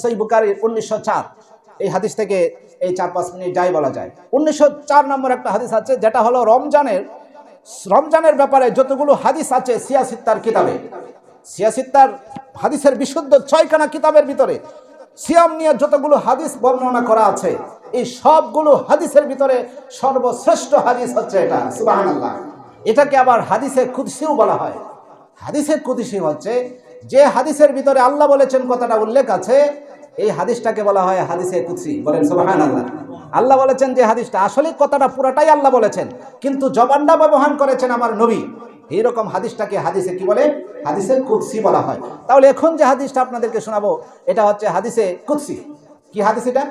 সহিহ বুখারীর 1904 এই হাদিস থেকে এই 4-5 মিনিট যাই বলা যায়। 1904 নম্বর একটা হাদিস আছে, যেটা হলো রমজানের ব্যাপারে যতগুলো হাদিস আছে সিয়াসিত্তার কিতাবে, সিয়াসিত্তার হাদিসের বিশুদ্ধ 6খানা কিতাবের ভিতরে সিয়াম নিয়ে যতগুলো হাদিস বর্ণনা করা আছে, এই সবগুলো হাদিসের ভিতরে সর্বশ্রেষ্ঠ হাদিস হচ্ছে এটা। সুবহানাল্লাহ। এটাকে আবার হাদিসে কুদসিও বলা হয়। হাদিসে কুদসি হচ্ছে যে হাদিসের ভিতরে আল্লাহ বলেছেন কথাটা উল্লেখ আছে, এই হাদিসটাকে বলা হয় হাদিসে কুদসি। বলেন সুবহানাল্লাহ। আল্লাহ বলেছেন যে হাদিসটা, আসলে কথাটা পুরাটাই আল্লাহ বলেছেন, কিন্তু জবানটা ব্যবহার করেছেন আমার নবী। এইরকম হাদিসটাকে হাদিসে কি বলে? হাদিসে কুদসি বলা হয়। তাহলে এখন যে হাদিসটা আপনাদেরকে শোনাবো এটা হচ্ছে হাদিসে কুদসি। কি হাদিস এটা?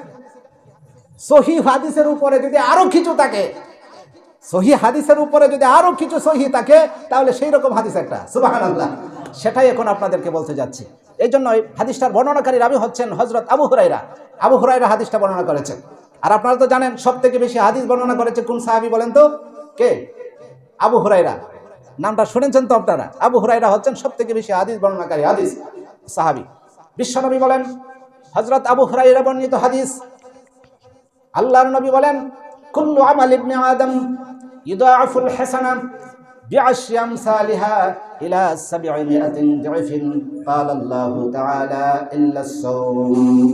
সহিহ হাদিসের উপরে যদি আরো কিছু থাকে, সহিহ হাদিসের উপরে যদি আরো কিছু সহিহ থাকে, তাহলে সেই রকম হাদিস একটা। সুবহানাল্লাহ। সেটাই এখন আপনাদেরকে বলতে যাচ্ছি। এই জন্য হাদিসটার বর্ণনাকারী রাবী হচ্ছেন হযরত আবু হুরায়রা। আবু হুরায়রা হাদিসটা বর্ণনা করেছেন। আর আপনারা তো জানেন সবথেকে বেশি হাদিস বর্ণনা করেছে কোন সাহাবী বলেন তো? কে? আবু হুরায়রা। নামটা শুনেছেন তো আপনারা? আবু হুরায়রা হচ্ছেন সবথেকে বেশি হাদিস বর্ণনাকারী হাদিস সাহাবী। বিশ্বনবী বলেন, হযরত আবু হুরায়রা বর্ণিত হাদিস, আল্লাহর নবী বলেন, কুল্লু আমাল ইবনে আদম ইউদাআফুল হাসানা বিআশরি আমসালিহা ইলা 700 দিফিন ক্বালা আল্লাহু তাআলা ইল্লা আস-সাওম।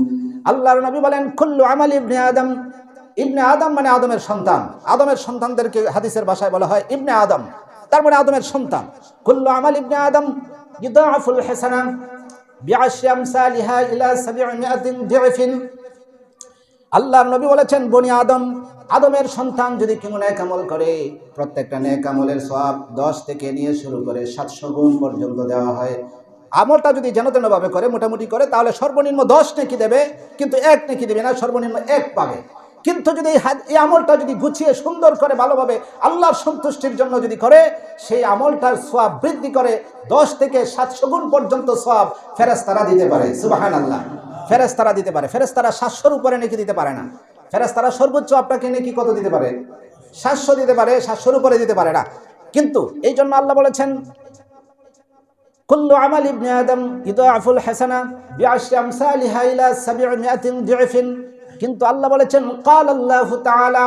আল্লাহর নবী বলেন, কুল্লু আমাল ইবনে আদম, ইবনে আদম মানে আদমের সন্তান। আদমের সন্তানদেরকে হাদিসের ভাষায় বলা হয় ইবনে আদম, তার মানে আদমের সন্তান। কুল্লু আমাল ইবনে আদম ইউদাআফুল হাসানা বিআশরি আমসালিহা ইলা 700 দিফিন। আল্লাহর নবী বলেছেন, বনি আদম, আদমের সন্তান যদি কোনো নেক আমল করে, প্রত্যেকটা নেক আমলের সওয়াব 10 থেকে নিয়ে শুরু করে 700 গুণ পর্যন্ত দেওয়া হয়। আমলটা যদি যেন তেনভাবে করে, মোটামুটি করে, তাহলে সর্বনিম্ন 10 নেকি দেবে, কিন্তু 1 নেকি দেবে না, সর্বনিম্ন 1 পাবে। কিন্তু যদি এই আমলটা যদি গুছিয়ে সুন্দর করে ভালোভাবে আল্লাহর সন্তুষ্টির জন্য যদি করে, সেই আমলটার সওয়াব বৃদ্ধি করে 10 থেকে 700 গুণ পর্যন্ত সওয়াব ফেরেশতারা দিতে পারে। সুবহানাল্লাহ। ফেরেশতারা দিতে পারে। ফেরেশতারা 700-র উপরে নেকি দিতে পারে না। ফেরেশতারা সর্বোচ্চ আপনাকে নেকি কত দিতে পারে? 700 দিতে পারে, 700-র উপরে দিতে পারে না। কিন্তু এই জন্য আল্লাহ বলেছেন, কুল্লু আমাল ইবনে আদম ইউদাআফুল হাসানা বিআশরি আমসালিহা ইলা 700 দিফিন। কিন্তু আল্লাহ বলেছেন, ক্বালা আল্লাহু তাআলা,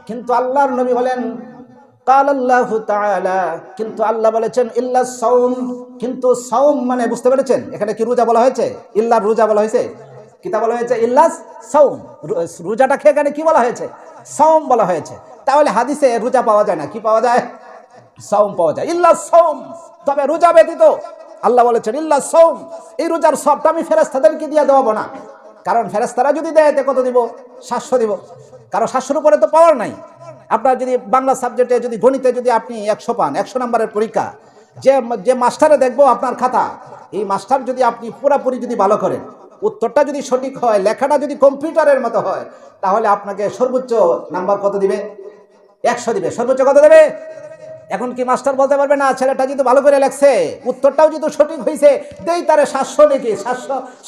কিন্তু আল্লাহর নবী বলেন, ক্বালা আল্লাহু তাআলা, কিন্তু আল্লাহ বলেছেন, ইল্লা সাওম, কিন্তু সাওম মানে বুঝতে পেরেছেন? এখানে কি রোজা বলা হয়েছে? ইল্লা রোজা বলা হয়েছে? কিতা বলা হয়েছে? ইল্লা সাওম। রোজাটাকে এখানে কি বলা হয়েছে? সাওম বলা হয়েছে। তাহলে হাদিসে রোজা পাওয়া যায় না, কি পাওয়া যায়? সাওম পাওয়া যায়। ইল্লা সাওম, তবে রোজা ব্যতীত। আল্লাহ বলেছেন ইল্লা সাওম, এই রোজার সবটা আমি ফেরেশতাদেরকে দিয়ে দেব না। কারণ ফেরেশতারা যদি দেয় কত দিব? 700 দিব। কারণ 700-র উপরে তো পাওয়ার নাই। আপনার যদি বাংলা সাবজেক্টে যদি গণিতে যদি আপনি 100 পান, 100 নম্বরের পরীক্ষা, যে মাস্টারে দেখবো আপনার খাতা, এই মাস্টার যদি আপনি পুরাপুরি যদি ভালো করেন, উত্তরটা যদি সঠিক হয়, লেখাটা যদি কম্পিউটারের মতো হয়, তাহলে আপনাকে সর্বোচ্চ নাম্বার কত দিবে? 100 দিবে। সর্বোচ্চ কত দেবে? এখন কি মাস্টার বলতে পারবে না ছেলেটা যদি ভালো করে লেখছে, উত্তরটাও যদি সঠিক হয়েছে, দেই তারে 700 নাকি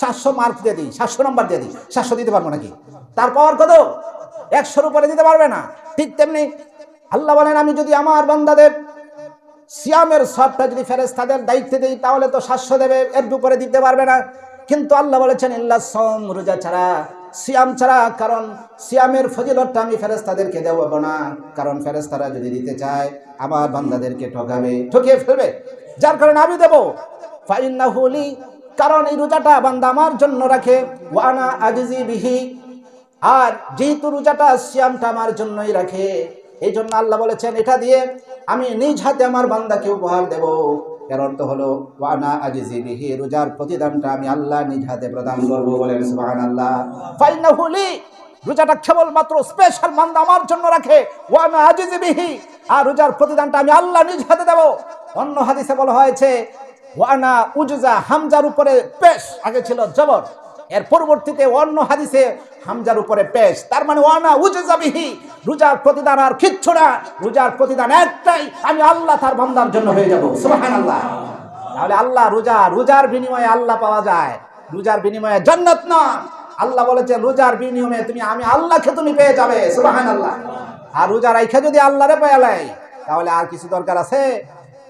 700 মার্ক দিয়ে দিই, 700 নাম্বার দিয়ে দিই, 700 দিতে পারবো নাকি? তার পাওয়ার কত? 100-র উপরে দিতে পারবে না। ঠিক তেমনি আল্লাহ বলেন, আমি যদি আমার বান্দাদের সিয়ামের সবটা যদি ফেরেশতাদের দায়িত্বে দেই, তাহলে তো 700 দেবে, এর উপরে দিতে পারবে না। কিন্তু আল্লাহ বলেছেন ইল্লা সাওম, রোজা ছাড়া, সিয়াম ছাড়া। কারণ সিয়ামের ফজিলতটা আমি ফেরেশতাদেরকে দেব না, কারণ ফেরেশতারা যদি দিতে চায় আমার বান্দাদেরকে ঠকিয়ে ফেলবে, যার কারণে আমি দেব। ফাইন্নাহু লি, কারণ এই রোজাটা বান্দা আমার জন্য রাখে, ওয়া আনা আজজি বিহি, আর যেহেতু রোজাটা সিয়ামটা আমার জন্যই রাখে, এই জন্য আল্লাহ বলেছেন এটা দিয়ে আমি নিজ হাতে আমার বান্দাকে উপহার দেব। এর অর্থ হলো ওয়া আনা আজজি বিহি, রোজার প্রতিদানটা আমি আল্লাহ নিজ হাতে প্রদান করব। বলেন সুবহানাল্লাহ। ফাইন্নাহু লি, রোজাটা কেবলমাত্র স্পেশাল বান্দা আমার জন্য রাখে, ওয়া আনা আজজি বিহি, আর রোজার প্রতিদানটা আমি আল্লাহ নিজ হাতে দেব। অন্য হাদিসে বলা হয়েছে ওয়া আনা উজজা, হামজার উপরে পেশ, আগে ছিল জবর, এর পরবর্তীতে অন্য হাদিসে হামজার উপরে পেশ, তার মানে ওয়ানা উজজা বিহি, রোজার প্রতিদান আর কিচ্ছু না, রোজার প্রতিদান একটাই, আমি আল্লাহ তার বান্দার জন্য হয়ে যাব। সুবহানাল্লাহ। তাহলে আল্লাহ রোজার বিনিময়ে আল্লাহ পাওয়া যায়, রোজার বিনিময়ে জান্নাত না। আল্লাহ বলেছেন রোজার বিনিময়ে আমি আল্লাহকে তুমি পেয়ে যাবে। সুবহানাল্লাহ। আর রোজা রাইখা যদি আল্লাহরে পেয়ে লাই, তাহলে আর কিছু দরকার আছে?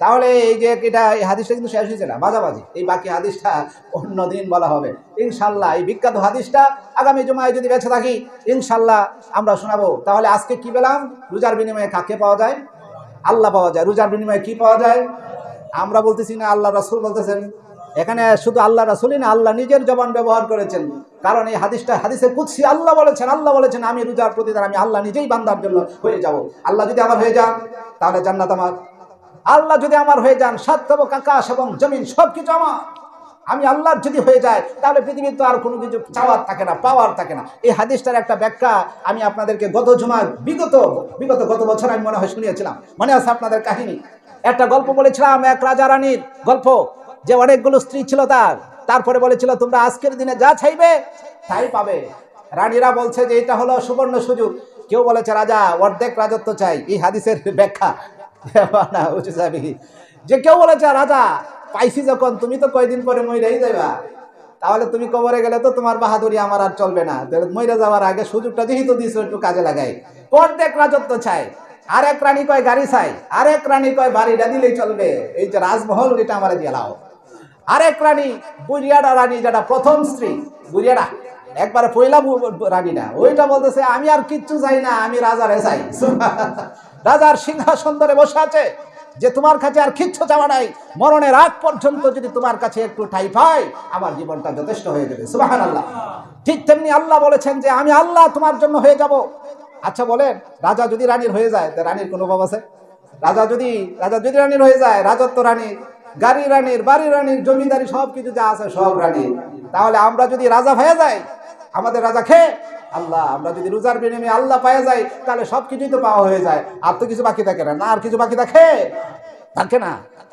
তাহলে এই যে এটা এই হাদিসটা কিন্তু শেষ হয়েছে না, মাঝামাঝি। এই বাকি হাদিসটা অন্য দিন বলা হবে ইনশাল্লাহ। এই বিখ্যাত হাদিসটা আগামী জুমায় যদি বেঁচে থাকি ইনশাল্লাহ আমরা শোনাবো। তাহলে আজকে কি পেলাম? রোজার বিনিময়ে কাকে পাওয়া যায়? আল্লাহ পাওয়া যায়। রোজার বিনিময়ে কি পাওয়া যায়? আমরা বলতেছি না, আল্লাহ রাসূল বলতেছেন। এখানে শুধু আল্লাহ রাসূলই না, আল্লাহ নিজের জবান ব্যবহার করেছেন। কারণ এই হাদিসটা হাদিসে কুদসি, আল্লাহ বলেছেন আমি রোজার প্রতিদান আমি আল্লাহ নিজেই বান্দার জন্য হয়ে যাব। আল্লাহ যদি আমার হয়ে যান তাহলে জান্নাত আমার। আল্লাহ যদি আমার হয়ে যান, সাত আকাশ এবং জমিন সবকিছু আমার। আমি আল্লাহর যদি হয়ে যায় তাহলে পৃথিবীর তো আর কোনো কিছু চাওয়ার থাকে না, পাওয়ার থাকে না। এই হাদিসটার একটা ব্যাখ্যা আমি আপনাদেরকে গত জুমার গত বছর আমি মনে হয় শুনিয়েছিলাম। মনে আছে আপনাদের কাহিনী? একটা গল্প বলেছিলাম, এক রাজা রানীর গল্প, যে অনেকগুলো স্ত্রী ছিল তারপরে বলেছিল তোমরা আজকের দিনে যা চাইবে তাই পাবে। রানীরা বলছে যে এটা হলো সুবর্ণ সুযোগ। কেউ বলেছে রাজা অর্ধেক রাজত্ব চাই, এই হাদিসের ব্যাখ্যা না যে কেউ বলেছে রাজা পাইছি যখন, তুমি তো কয়দিন পরে মইরাই যাইবা, তাহলে তুমি কবরে গেলে তো তোমার বাহাদুরি আমার আর চলবে না, মইরা যাওয়ার আগে সুযোগটা যেহেতু দিয়েছো একটু কাজে লাগাই। অর্ধেক রাজত্ব চাই। আরেক রানী কয় গাড়ি চাই, আরেক রানী কয় বাড়িটা দিলেই চলবে, এই যে রাজমহল এটা আমার দিয়ে লাও। আরেক রানী বুড়িয়াটা রানী, যেটা প্রথম স্ত্রী বুড়িয়াটা একবারে পয়লা রানীটা, ওইটা বলতেছে আমি আর কিচ্ছু চাই না, আমি রাজারে চাই। রাজার সিংহাসন ধরে বসে আছে যে তোমার কাছে আর কিচ্ছু চাওয়া নাই, মরণের আগ পর্যন্ত যদি তোমার কাছে একটু ঠাই পাই আমার জীবনটা যথেষ্ট হয়ে যাবে। সুবহানাল্লাহ। ঠিক তেমনি আল্লাহ বলেছেন যে আমি আল্লাহ তোমার জন্য হয়ে যাব। আচ্ছা বলেন, রাজা যদি রানীর হয়ে যায় তা রানীর কোনো অভাব আছে? রাজা যদি রানীর হয়ে যায়, রাজত্ব রানীর, গাড়ি রানীর, বাড়ি রানীর, জমিদারি সবকিছু যা আছে সব রানীর। তাহলে আমরা যদি রাজা হয়ে যাই, আমাদের রাজা খেয়ে আল্লাহ, আমরা যদি রোজার বিনিময়ে আল্লাহ পাওয়া যায় তাহলে সবকিছুই তো পাওয়া হয়ে যায়, আর তো কিছু বাকি থাকে না। আর কিছু বাকি থাকে না।